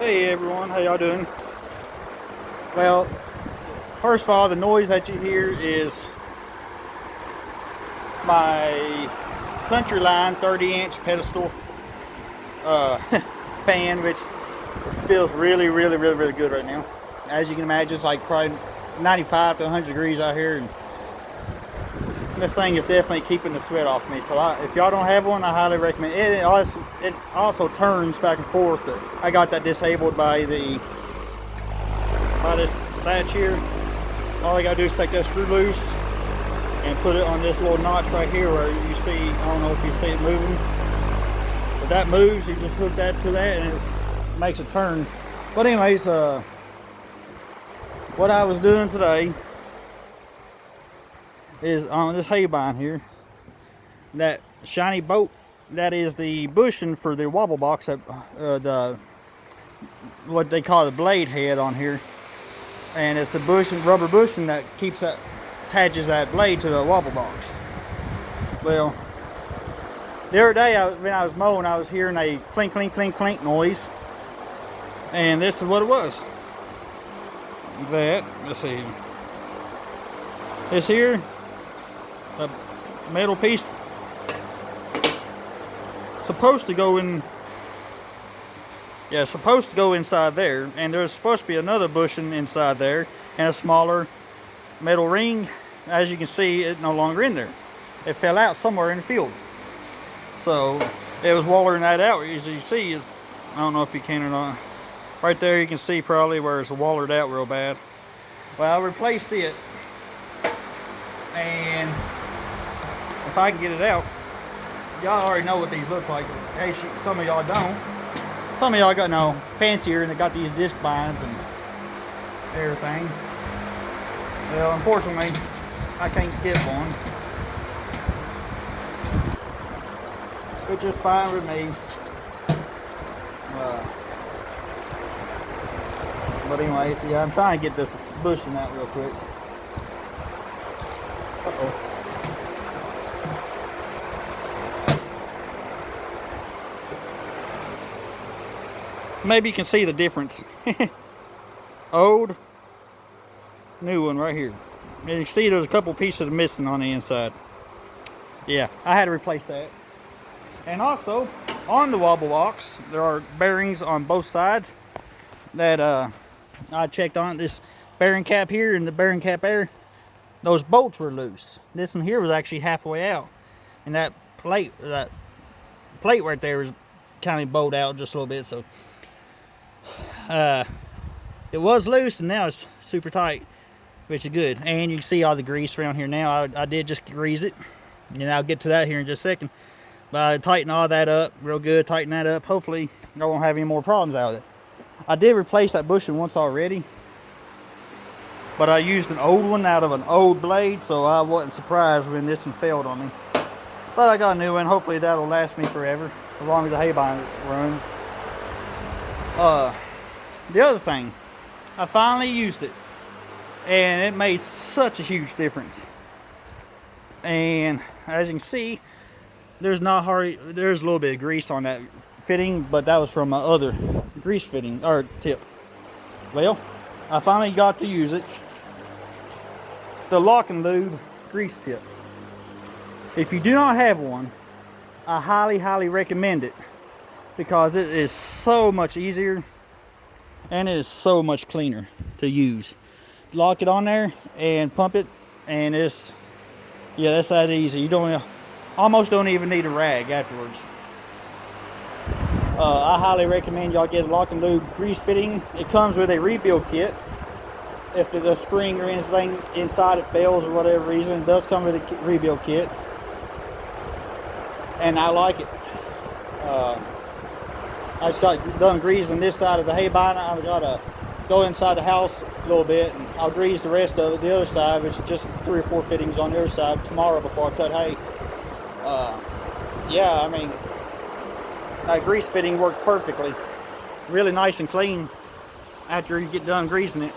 Hey everyone, how y'all doing? Well, first of all, the noise that you hear is my Countryline 30-inch pedestal fan, which feels really good right now. As you can imagine, it's like probably 95 to 100 degrees out here, and this thing is definitely keeping the sweat off me. So if y'all don't have one, I highly recommend it. It also turns back and forth, but I got that disabled by this latch here. All I gotta do is take that screw loose and put it on this little notch right here where you see, I don't know if you see it moving. If that moves, you just hook that to that and it makes it turn. But anyways, what I was doing today is on this Haybine here, that shiny bolt, that is the bushing for the wobble box, that what they call the blade head on here, and it's the bushing, rubber bushing that attaches that blade to the wobble box. Well, the other day when I was mowing, I was hearing a clink noise, and this is what it was. Let's see, this here, a metal piece supposed to go inside there, and there's supposed to be another bushing inside there and a smaller metal ring. As you can see, it's no longer in there. It fell out somewhere in the field, so it was wallering that out. As you see, I don't know if you can or not, right there you can see probably where it's wallered out real bad. Well, I replaced it, and if I can get it out, y'all already know what these look like. In case some of y'all don't. Some of y'all got no fancier and they got these disc binds and everything. Well, unfortunately, I can't get one, which is fine with me. But anyways, yeah, I'm trying to get this bushing out real quick. Uh-oh. Maybe you can see the difference. Old, new one right here. And you can see there's a couple pieces missing on the inside. Yeah, I had to replace that. And also, on the wobble box, there are bearings on both sides that I checked on. This bearing cap here and the bearing cap there, those bolts were loose. This one here was actually halfway out, and that plate right there was kind of bowed out just a little bit. So it was loose, and now it's super tight, which is good. And you can see all the grease around here now. I did just grease it, and I'll get to that here in just a second. But I tighten all that up real good, tighten that up. Hopefully I won't have any more problems out of it. I did replace that bushing once already, but I used an old one out of an old blade, so I wasn't surprised when this one failed on me. But I got a new one. Hopefully that'll last me forever, as long as the Haybine runs. The other thing, I finally used it, and it made such a huge difference. And as you can see, there's a little bit of grease on that fitting, but that was from my other grease fitting or tip. Well, I finally got to use it. The lock and lube grease tip. If you do not have one, I highly recommend it, because it is so much easier and it is so much cleaner to use. Lock it on there and pump it, and it's that easy. You almost don't even need a rag afterwards. I highly recommend y'all get a lock and lube grease fitting. It comes with a rebuild kit. If there's a spring or anything inside it fails or whatever reason, it does come with a rebuild kit, and I like it. I just got done greasing this side of the Haybine. I've got to go inside the house a little bit, and I'll grease the rest of it, the other side, which is just 3 or 4 fittings on the other side, tomorrow before I cut hay. Yeah, I mean, that grease fitting worked perfectly. Really nice and clean after you get done greasing it.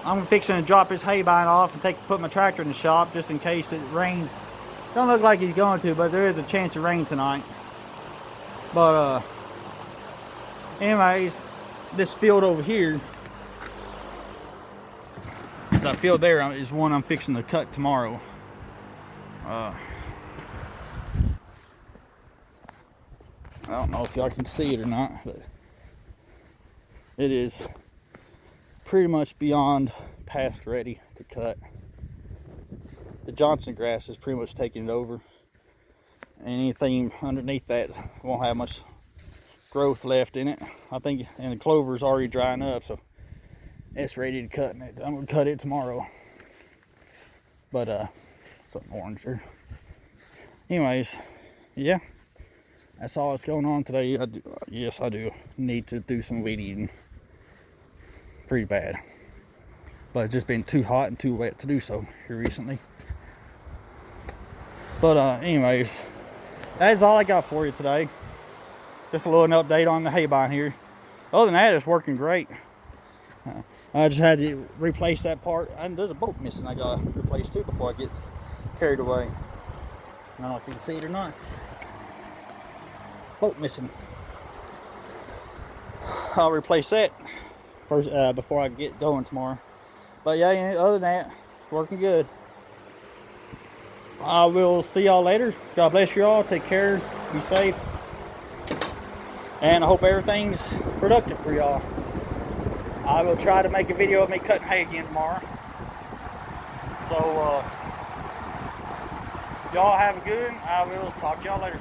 I'm fixing to drop this Haybine off and put my tractor in the shop just in case it rains. Don't look like it's going to, but there is a chance of rain tonight. But anyways, this field over here, that field there is one I'm fixing to cut tomorrow. I don't know if y'all can see it or not, but it is pretty much beyond past ready to cut. The Johnson grass is pretty much taking it over. Anything underneath that won't have much growth left in it. I think, and the clover's already drying up, so it's ready to cut. I'm gonna cut it tomorrow. But something orange here. Anyways, yeah, that's all that's going on today. Yes, I do need to do some weed eating. Pretty bad, but it's just been too hot and too wet to do so here recently. But anyways, that is all I got for you today. Just a little update on the Haybine here. Other than that, it's working great. I just had to replace that part, and there's a bolt missing I gotta replace too before I get carried away. I don't know if you can see it or not. Bolt missing. I'll replace that first before I get going tomorrow. But yeah, other than that, working good. I will see y'all later. God bless you all. Take care. Be safe. And I hope everything's productive for y'all. I will try to make a video of me cutting hay again tomorrow. So, y'all have a good one. I will talk to y'all later.